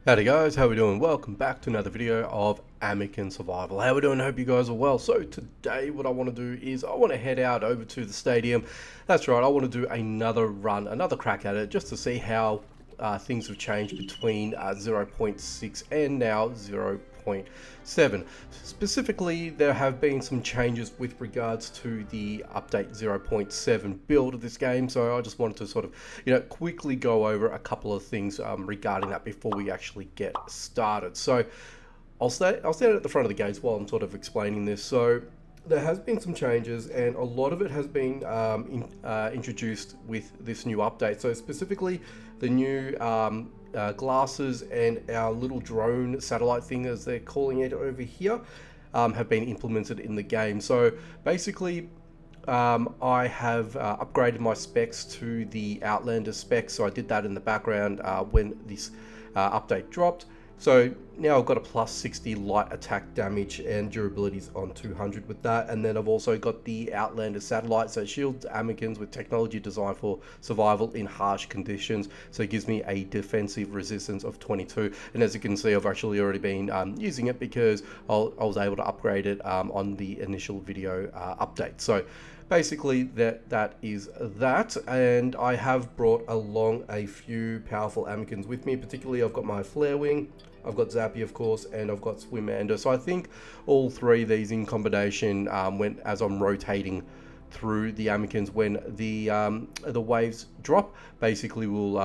Howdy guys, how we doing? Welcome back to another video of Amikin Survival. How we doing? Hope you guys are well. So today what I want to do is I want to head out over to the stadium. That's right, I want to do another run, another crack at it, just to see how things have changed between 0.6 and now 0.7. Specifically, there have been some changes with regards to the update 0.7 build of this game, so I just wanted to sort of, quickly go over a couple of things regarding that before we actually get started. So I'll stand at the front of the gates while I'm sort of explaining this. So there has been some changes, and a lot of it has been introduced with this new update. So specifically, the new glasses and our little drone satellite thing, as they're calling it over here, have been implemented in the game. So basically, I have upgraded my specs to the Outlander specs. So I did that in the background when this update dropped. So now I've got a plus 60 light attack damage and durabilities on 200 with that. And then I've also got the Outlander satellite. So it shields Amikins with technology designed for survival in harsh conditions. So it gives me a defensive resistance of 22. And as you can see, I've actually already been using it because I was able to upgrade it on the initial video update. So basically that is that, and I have brought along a few powerful Amikins with me. Particularly I've got my Flare Wing, I've got Zappy of course, and I've got Swimander. So I think all three of these in combination, when as I'm rotating through the Amikins when the waves drop, basically will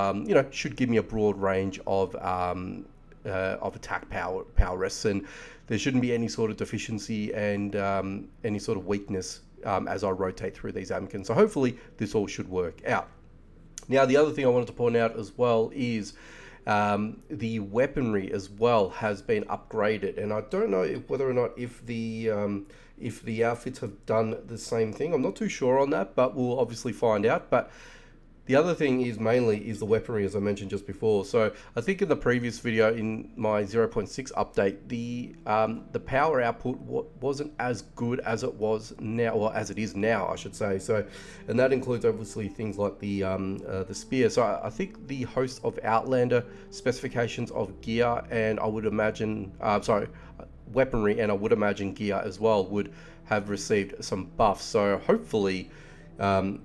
should give me a broad range of attack power rests, and there shouldn't be any sort of deficiency and any sort of weakness as I rotate through these Amikins. So hopefully this all should work out. Now the other thing I wanted to point out as well is the weaponry as well has been upgraded, and I don't know whether or not if the outfits have done the same thing. I'm not too sure on that, but we'll obviously find out. But the other thing is mainly the weaponry, as I mentioned just before. So I think in the previous video in my 0.6 update, the power output wasn't as good as it was now, or as it is now, I should say. So, and that includes obviously things like the spear. So I think the host of Outlander specifications of gear, and I would imagine, weaponry, and I would imagine gear as well, would have received some buffs. So hopefully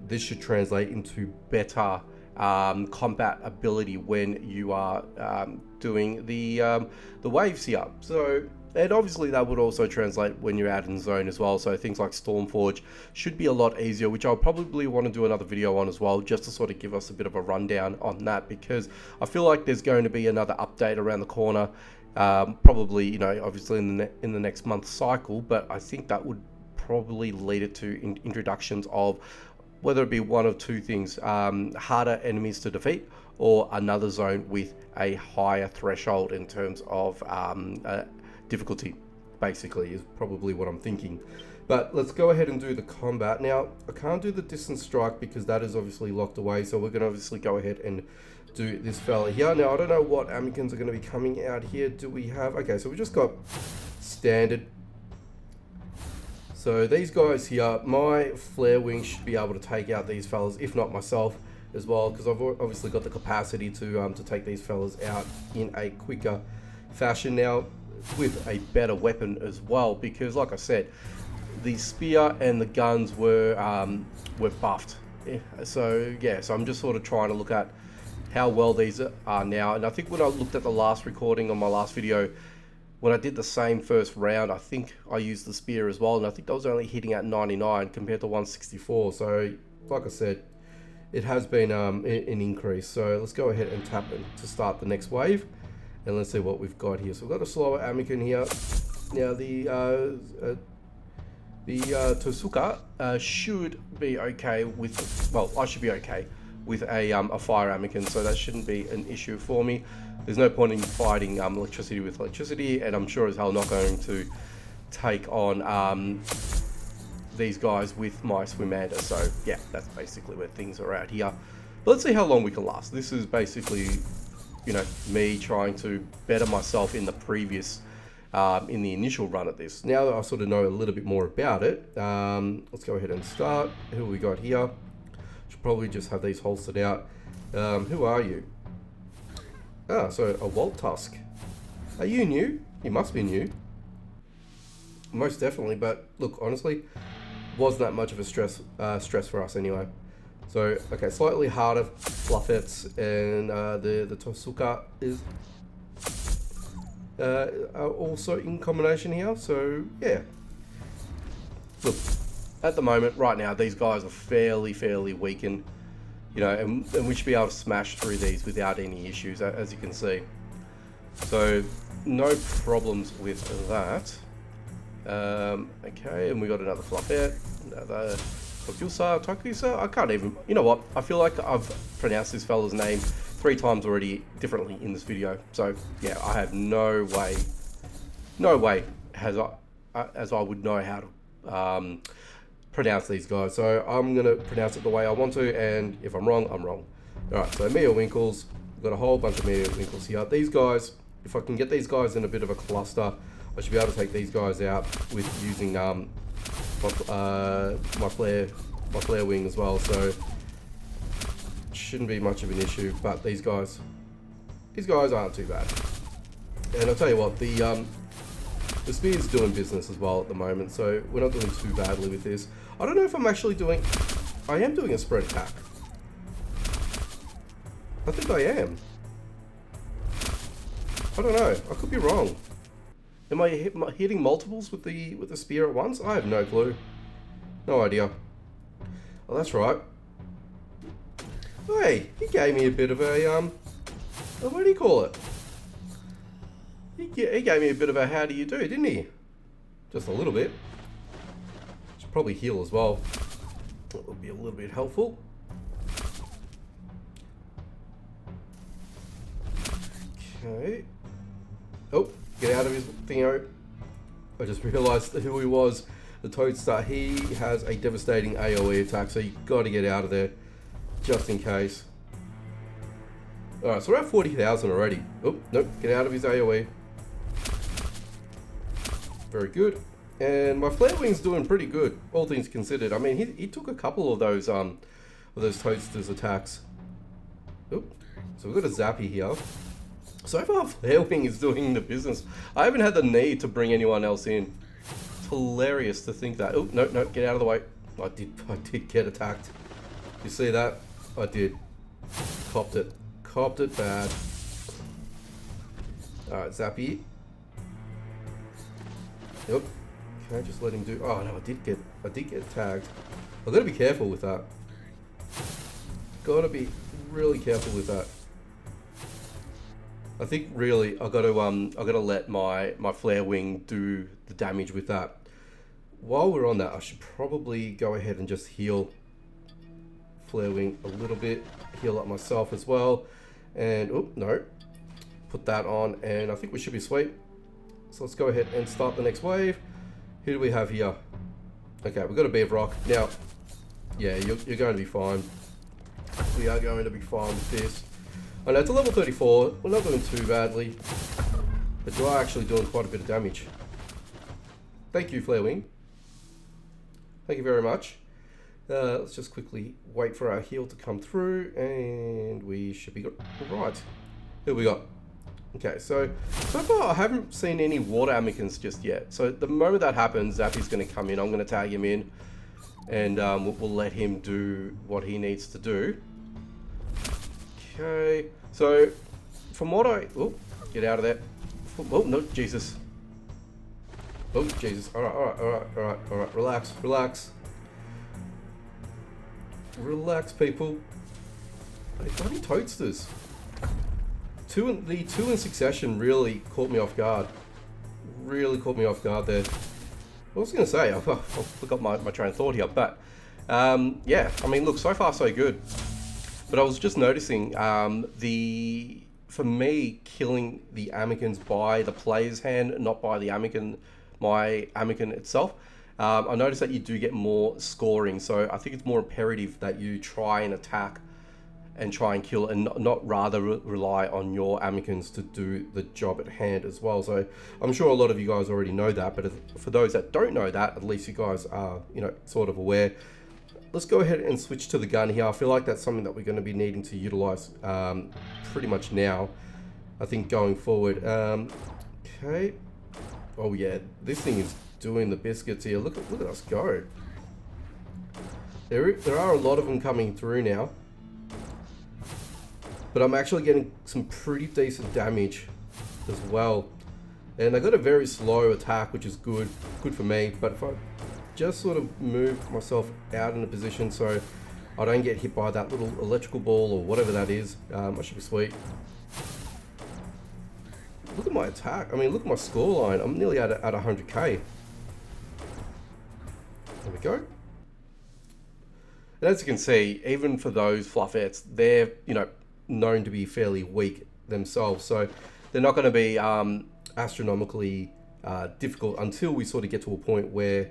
this should translate into better combat ability when you are doing the waves here. So, and obviously that would also translate when you're out in zone as well. So things like Stormforge should be a lot easier, which I'll probably want to do another video on as well, just to sort of give us a bit of a rundown on that, because I feel like there's going to be another update around the corner, probably, obviously in the next month cycle. But I think that would probably lead it to introductions of whether it be one of two things: harder enemies to defeat, or another zone with a higher threshold in terms of difficulty, basically, is probably what I'm thinking. But let's go ahead and do the combat. Now, I can't do the distance strike because that is obviously locked away, so we're going to obviously go ahead and do this fella here. Now, I don't know what Amikins are going to be coming out here. Do we have... Okay, so we just got standard. So these guys here, my Flare Wing should be able to take out these fellas, if not myself as well, because I've obviously got the capacity to take these fellas out in a quicker fashion. Now, with a better weapon as well, because like I said, the spear and the guns were buffed. So yeah, so I'm just sort of trying to look at how well these are now. And I think when I looked at the last recording on my last video, when I did the same first round, I think I used the spear as well, and I think I was only hitting at 99 compared to 164. So like I said, it has been an increase. So let's go ahead and tap it to start the next wave, and let's see what we've got here. So we've got a slower Amikin here. Now the Tosuka should be okay with, well, I should be okay with a fire Amikin, so that shouldn't be an issue for me. There's no point in fighting electricity with electricity, and I'm sure as hell not going to take on these guys with my Swimander. So yeah, that's basically where things are at here. But let's see how long we can last. This is basically, me trying to better myself in the previous, in the initial run at this. Now that I sort of know a little bit more about it, let's go ahead and start. Who we got here? Should probably just have these holstered out. Who are you? Ah, so a Walt Tusk. Are you new? You must be new. Most definitely, but look, honestly, wasn't that much of a stress for us anyway. So, okay, slightly harder fluffets, and the Tosuka is are also in combination here. So, yeah. Look, at the moment, right now, these guys are fairly weakened, you know, and we should be able to smash through these without any issues, as you can see. So, no problems with that. Okay, and we got another fluffet, another Takusa. I can't even, you know what, I feel like I've pronounced this fella's name 3 times already differently in this video. So, yeah, I have no way as I would know how to pronounce these guys. So I'm gonna pronounce it the way I want to, and if I'm wrong, I'm wrong. Alright, so Mia Winkles, we've got a whole bunch of Mia Winkles here. These guys, if I can get these guys in a bit of a cluster, I should be able to take these guys out with using my flare wing as well, so shouldn't be much of an issue. But these guys aren't too bad. And I'll tell you what, the spear's doing business as well at the moment, so we're not doing too badly with this. I don't know if I'm actually doing... I am doing a spread attack. I think I am. I don't know. I could be wrong. Am I hitting multiples with the spear at once? I have no clue. No idea. Oh, that's right. Hey, he gave me a bit of a what do you call it? He gave me a bit of a how do you do, didn't he? Just a little bit. Should probably heal as well. That would be a little bit helpful. Okay. Oh, get out of his thingo. I just realised who he was. The Toadstar. He has a devastating AoE attack, so you got to get out of there just in case. Alright, so we're at 40,000 already. Oh, nope, get out of his AoE. Very good. And my flare wing's doing pretty good, all things considered. I mean, he took a couple of those Toadster's attacks. Oh, so we've got a Zappy here. So far, flare wing is doing the business. I haven't had the need to bring anyone else in. It's hilarious to think that. Oh, no, get out of the way. I did get attacked. You see that? I did. Copped it bad. Alright, Zappy. Yep. Okay, just let him do... Oh no, I did get tagged. I've got to be careful with that. Got to be really careful with that. I think really I got to let my flare wing do the damage with that. While we're on that, I should probably go ahead and just heal flare wing a little bit. Heal up myself as well. And oh no, put that on, and I think we should be sweet. So let's go ahead and start the next wave. Who do we have here? Okay, we've got a Beav Rock. Now, yeah, you're going to be fine. We are going to be fine with this. I know it's a level 34. We're not doing too badly, but you are actually doing quite a bit of damage. Thank you, Flare Wing. Thank you very much. Let's just quickly wait for our heal to come through, and we should be good. Right. Who we got? Okay, so far I haven't seen any water Amikins just yet. So the moment that happens, Zappy's going to come in. I'm going to tag him in, and we'll let him do what he needs to do. Okay, so from what I... Oh, get out of there. Oh, no, Jesus. Oh, Jesus. Alright. Relax. Relax, people. Hey, bloody Toadsters. The two in succession really caught me off guard. Really caught me off guard there. What was I going to say? I forgot my train of thought here. But, yeah. I mean, look, so far so good. But I was just noticing, for me, killing the Amikins by the player's hand, not by the Amikin, my Amikin itself, I noticed that you do get more scoring. So I think it's more imperative that you try and attack and try and kill, and not rather rely on your Amikins to do the job at hand as well. So I'm sure a lot of you guys already know that, but for those that don't know that, at least you guys are, you know, sort of aware. Let's go ahead and switch to the gun here. I feel like that's something that we're going to be needing to utilize pretty much now, I think, going forward. Okay. Oh yeah, this thing is doing the biscuits here. Look at us go. There are a lot of them coming through now, but I'm actually getting some pretty decent damage as well. And I got a very slow attack, which is good for me. But if I just sort of move myself out in a position so I don't get hit by that little electrical ball or whatever that is, I should be sweet. Look at my attack. I mean, look at my scoreline. I'm nearly at 100k. There we go. And as you can see, even for those fluffettes, they're, you know, known to be fairly weak themselves. So they're not going to be astronomically difficult until we sort of get to a point where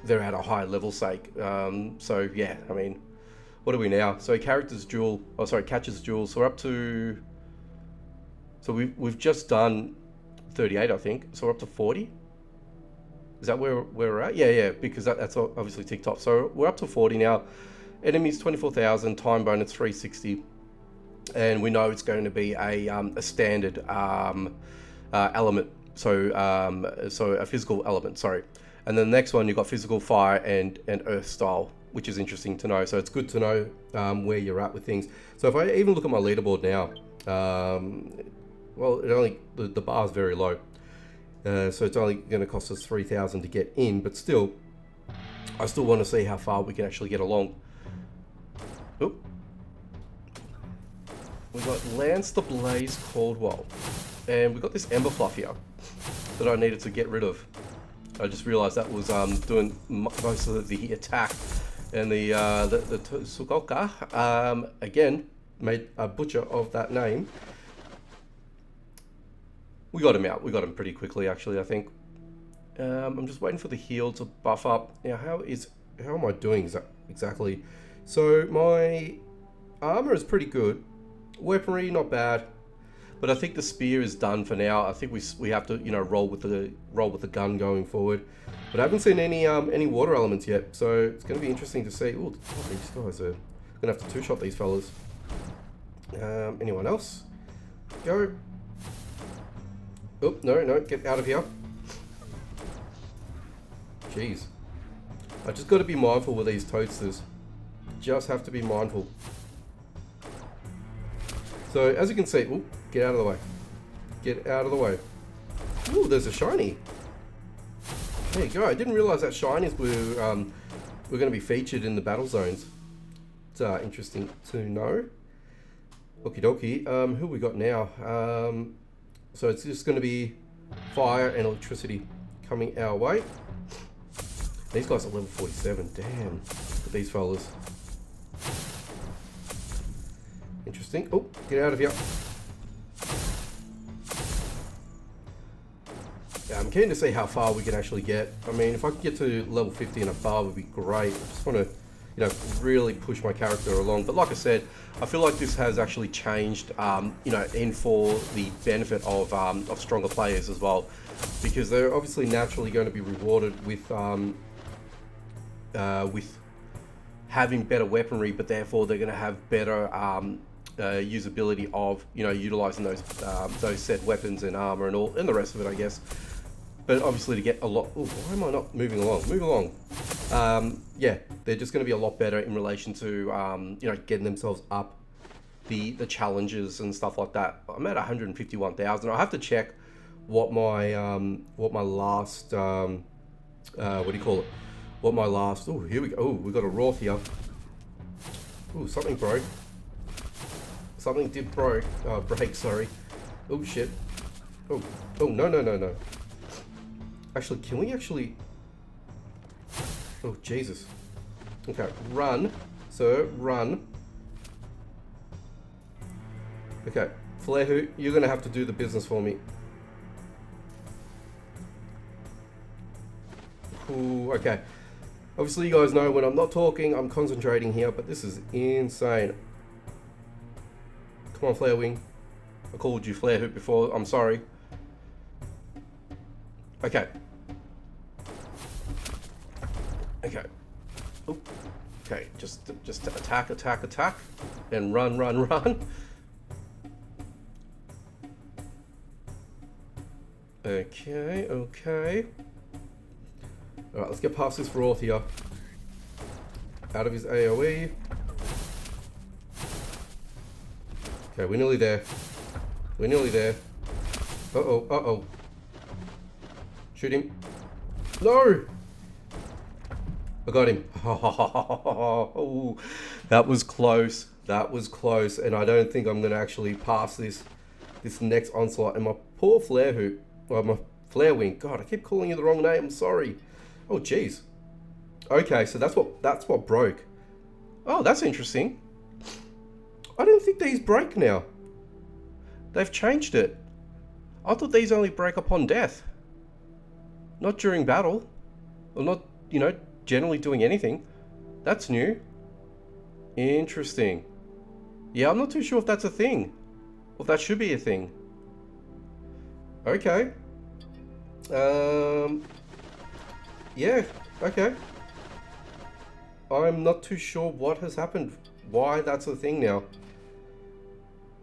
they're at a high level sake. So yeah, I mean, what are we now? So characters duel, oh sorry, catches duel. So we're up to, so we've just done 38, I think. So we're up to 40. Is that where we're at? Yeah, because that's obviously ticked off. So we're up to 40 now. Enemies 24,000, time bonus 360. And we know it's going to be a standard element. So so a physical element, sorry. And then the next one, you've got physical, fire, and earth style, which is interesting to know. So it's good to know where you're at with things. So if I even look at my leaderboard now, well, the bar is very low. So it's only going to cost us 3,000 to get in, but still, I still want to see how far we can actually get along. Oop. We've got Lance the Blaze Caldwell, and we've got this Ember Fluff here that I needed to get rid of. I just realised that was doing most of the attack, and the Sukoka, again, made a butcher of that name. We got him out. We got him pretty quickly, actually, I think. I'm just waiting for the heal to buff up. Now, how am I doing exactly? So my armor is pretty good. Weaponry, not bad. But I think the spear is done for now. I think we have to, you know, roll with the gun going forward. But I haven't seen any water elements yet, so it's going to be interesting to see. Oh, these guys are going to have to two-shot these fellas. Anyone else? Go. Oh, no, get out of here. Jeez. I just got to be mindful with these toasters. Just have to be mindful. So, as you can see, ooh, get out of the way. Get out of the way. Ooh, there's a shiny. There you go. I didn't realize that shinies were going to be featured in the battle zones. It's interesting to know. Okie dokie. Who we got now? So it's just going to be fire and electricity coming our way. These guys are level 47. Damn. Look at these fellas. Interesting. Oh, get out of here. Yeah, I'm keen to see how far we can actually get. I mean, if I could get to level 50 and above, would be great. I just want to, you know, really push my character along. But like I said, I feel like this has actually changed, you know, in for the benefit of stronger players as well, because they're obviously naturally going to be rewarded with having better weaponry, but therefore they're going to have better usability of, you know, utilizing those said weapons and armor and all, and the rest of it, I guess. But obviously to get a lot... Ooh, why am I not moving along? Move along. Yeah, they're just going to be a lot better in relation to, you know, getting themselves up the challenges and stuff like that. I'm at 151,000. I have to check what my last... what do you call it? What my last... Oh, here we go. Oh, we got a Roth here. Oh, something broke. Something did break, sorry. Oh, shit. Oh, no. Actually, can we actually... Oh, Jesus. Okay, run. Sir, run. Okay, Flarehoot, you're going to have to do the business for me. Ooh, okay. Obviously, you guys know when I'm not talking, I'm concentrating here, but this is insane. Come on, Flare Wing. I called you Flare Hoop before. I'm sorry. Okay. Okay. Oop. Okay. Just attack, and run. Okay, okay. Alright, let's get past this Roth here. Out of his AoE. Okay, we're nearly there. We're nearly there. Uh-oh, uh-oh. Shoot him. No! I got him. Oh, that was close. That was close. And I don't think I'm going to actually pass this next onslaught. And my poor flare hoop. Well, my flare wing. God, I keep calling you the wrong name. I'm sorry. Oh, jeez. Okay, so that's what broke. Oh, that's interesting. I don't think these break now. They've changed it. I thought these only break upon death. Not during battle. Or not, you know, generally doing anything. That's new. Interesting. Yeah, I'm not too sure if that's a thing. Or if that should be a thing. Okay. Yeah, okay. I'm not too sure what has happened. Why that's a thing now.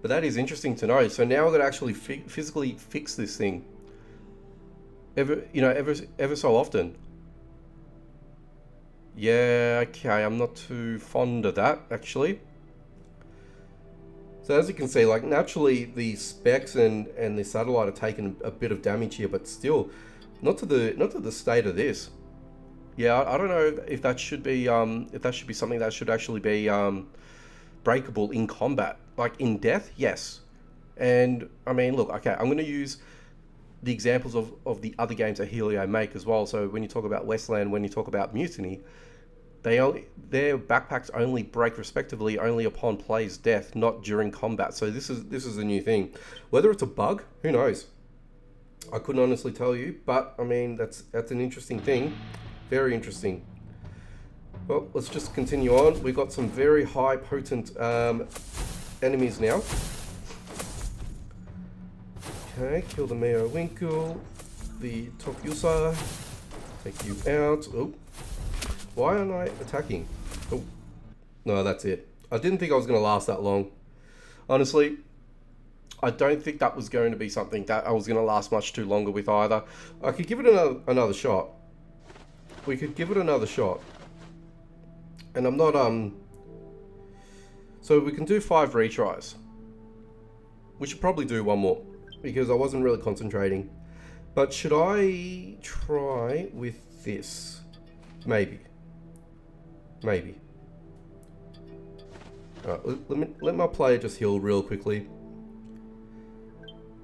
But that is interesting to know. So now I've got to actually physically fix this thing. Ever so often. Yeah, okay, I'm not too fond of that, actually. So as you can see, like, naturally the specs and the satellite are taking a bit of damage here, but still, not to the state of this. Yeah, I don't know if that should be something that should actually be breakable in combat. Like in death, yes. And I mean, look, okay, I'm going to use the examples of the other games that Helio make as well. So when you talk about Westland, when you talk about Mutiny, their backpacks only break respectively only upon player's death, not during combat. So this is a new thing. Whether it's a bug, who knows? I couldn't honestly tell you, but I mean that's an interesting thing. Very interesting. Well, let's just continue on. We've got some very high potent enemies now. Okay, kill the Mayo Winkle, the top user, take you out. Oh, why aren't I attacking? Oh, no, that's it. I didn't think I was going to last that long. Honestly, I don't think that was going to be something that I was going to last much too longer with either. I could give it another shot. We could give it another shot. And I'm not, so we can do 5 retries. We should probably do one more, because I wasn't really concentrating. But should I try with this? Maybe. Maybe. Alright, let my player just heal real quickly.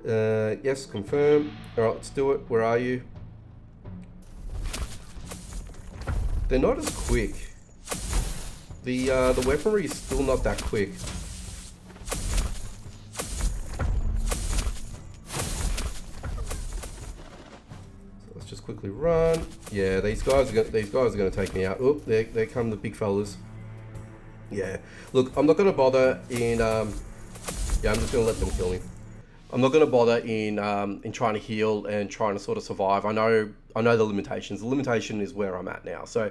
Yes, confirm. Alright, let's do it. Where are you? They're not as quick. The weaponry is still not that quick. Let's just quickly run. Yeah, these guys are gonna take me out. Oh, there come the big fellas. Yeah. Look, I'm not gonna bother in. Yeah, I'm just gonna let them kill me. I'm not gonna bother in trying to heal and trying to sort of survive. I know the limitations. The limitation is where I'm at now. So,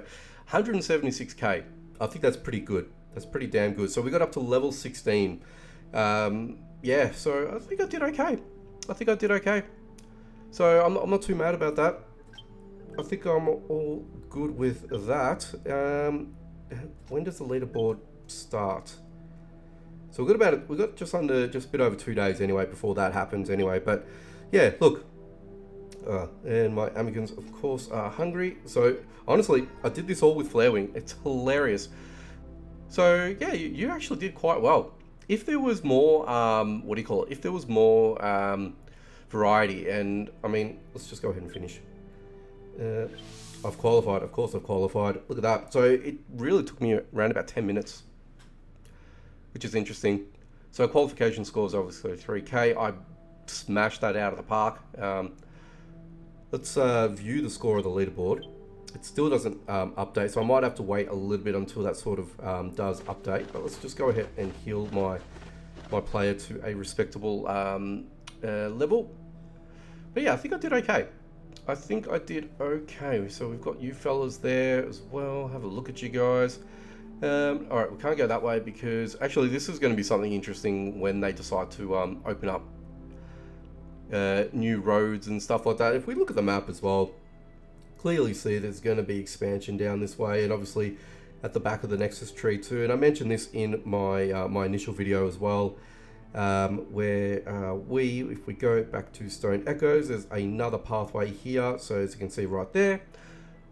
176k. I think that's pretty good. That's pretty damn good. So we got up to level 16. Yeah. So I think I did okay. So I'm not too mad about that. I think I'm all good with that. When does the leaderboard start? So we got just a bit over 2 days anyway before that happens anyway. But yeah, look, and my Amikins of course are hungry. So honestly, I did this all with Flare Wing. It's hilarious. So yeah, you actually did quite well. If there was more, what do you call it? If there was more variety, and I mean, let's just go ahead and finish. I've qualified, of course I've qualified. Look at that. So it really took me around about 10 minutes, which is interesting. So qualification score is obviously 3k. I smashed that out of the park. Let's view the score of the leaderboard. It still doesn't update, so I might have to wait a little bit until that sort of does update. But let's just go ahead and heal my player to a respectable level. But yeah, I think I did okay. So we've got you fellas there as well. Have a look at you guys. Alright, we can't go that way because actually this is going to be something interesting when they decide to open up new roads and stuff like that. If we look at the map as well, clearly see there's going to be expansion down this way, and obviously at the back of the Nexus tree too. And I mentioned this in my my initial video as well, where if we go back to Stone Echoes, there's another pathway here. So as you can see right there,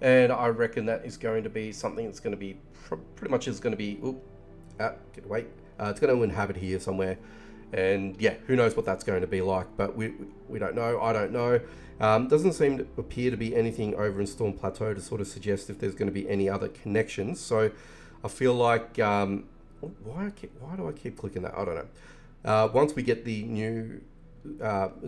and I reckon that is going to be something that's going to be pretty much is going to be get away. It's going to inhabit here somewhere. And yeah, who knows what that's going to be like, but we don't know. I don't know. Doesn't seem to appear to be anything over in Storm Plateau to sort of suggest if there's going to be any other connections. So I feel like why do I keep clicking that? I don't know. Once we get the new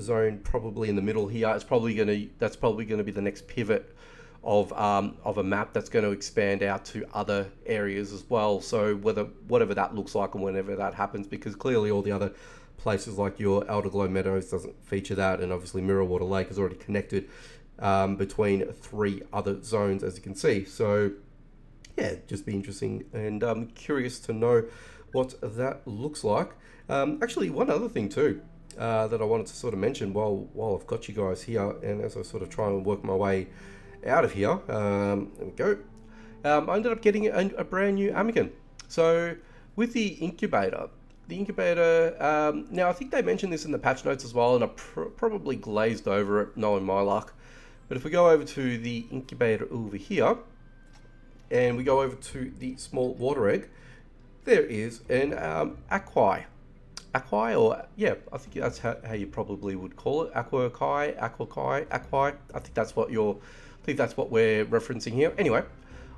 zone probably in the middle here, that's probably going to be the next pivot of a map that's going to expand out to other areas as well. So whatever that looks like and whenever that happens, because clearly all the other places like your Elderglow Meadows doesn't feature that, and obviously Mirrorwater Lake is already connected between 3 other zones, as you can see. So yeah, just be interesting, and I'm curious to know what that looks like. Actually, one other thing too that I wanted to sort of mention while I've got you guys here, and as I sort of try and work my way out of here, there we go. I ended up getting a brand new Amikin. So with the incubator, now I think they mentioned this in the patch notes as well, and I probably glazed over it knowing my luck. But if we go over to the incubator over here, and we go over to the small water egg, there is an Aquaki, or yeah, I think that's how you probably would call it. Aquaki. I think that's what we're referencing here. Anyway,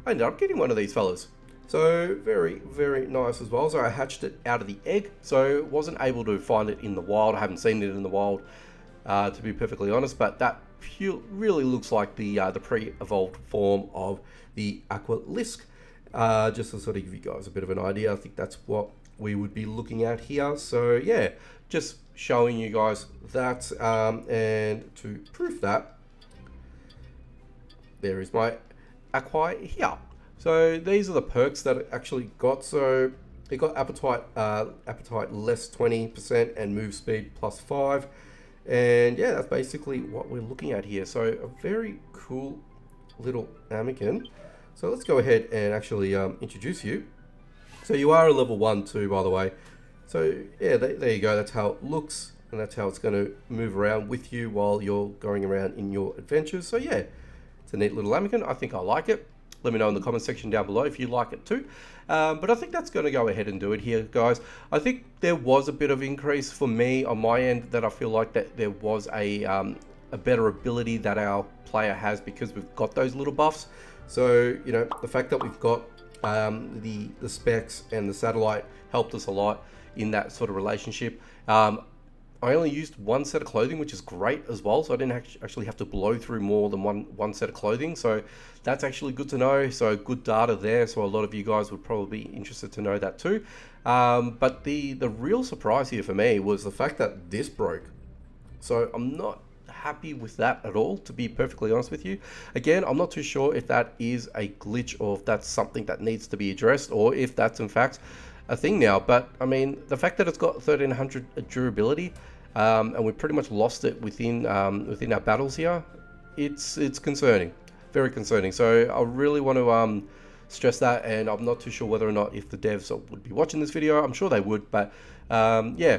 I ended up getting one of these fellas. So very, very nice as well. So I hatched it out of the egg. So wasn't able to find it in the wild. I haven't seen it in the wild, to be perfectly honest. But that really looks like the pre-evolved form of the Aqualisk. Just to sort of give you guys a bit of an idea, I think that's what we would be looking at here. So yeah, just showing you guys that, and to prove that, there is my Aquaki here. So these are the perks that it actually got. So it got appetite less 20% and move speed plus 5. And yeah, that's basically what we're looking at here. So a very cool little Amikin. So let's go ahead and actually introduce you. So you are a level 1 too, by the way. So yeah, there you go. That's how it looks, and that's how it's going to move around with you while you're going around in your adventures. So yeah, it's a neat little Amikin. I think I like it. Let me know in the comment section down below if you like it too. But I think that's going to go ahead and do it here, guys. I think there was a bit of increase for me on my end, that I feel like that there was a better ability that our player has, because we've got those little buffs. So, you know, the fact that we've got the specs and the satellite helped us a lot in that sort of relationship. I only used 1 set of clothing, which is great as well, so I didn't actually have to blow through more than one set of clothing, so that's actually good to know. So good data there, so a lot of you guys would probably be interested to know that too. But the real surprise here for me was the fact that this broke. So I'm not happy with that at all, to be perfectly honest with you. Again, I'm not too sure if that is a glitch, or if that's something that needs to be addressed, or if that's in fact a thing now. But I mean, the fact that it's got 1300 durability, and we pretty much lost it within our battles here, it's concerning, very concerning. So I really want to stress that, and I'm not too sure whether or not if the devs would be watching this video. I'm sure they would, but yeah,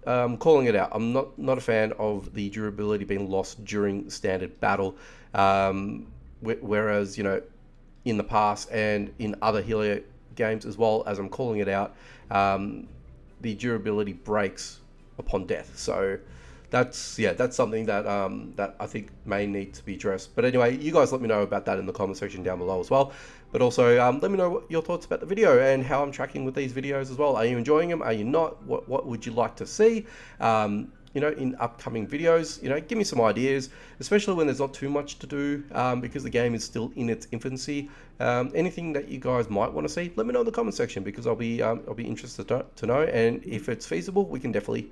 calling it out. I'm not a fan of the durability being lost during standard battle, whereas, you know, in the past and in other Helio games as well, as I'm calling it out, the durability breaks upon death. So that's something that that I think may need to be addressed. But anyway, you guys let me know about that in the comment section down below as well. But also let me know what your thoughts about the video and how I'm tracking with these videos as well. Are you enjoying them? Are you not? What would you like to see, you know, in upcoming videos? You know, give me some ideas, especially when there's not too much to do, because the game is still in its infancy. Anything that you guys might want to see, let me know in the comment section, because I'll be interested to know, and if it's feasible, we can definitely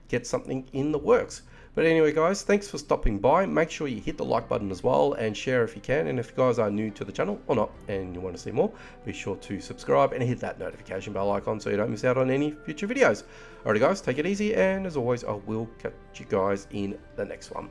get something in the works. But anyway, guys, thanks for stopping by. Make sure you hit the like button as well, and share if you can. And if you guys are new to the channel or not and you want to see more, be sure to subscribe and hit that notification bell icon so you don't miss out on any future videos. Alrighty guys, take it easy, and as always, I will catch you guys in the next one.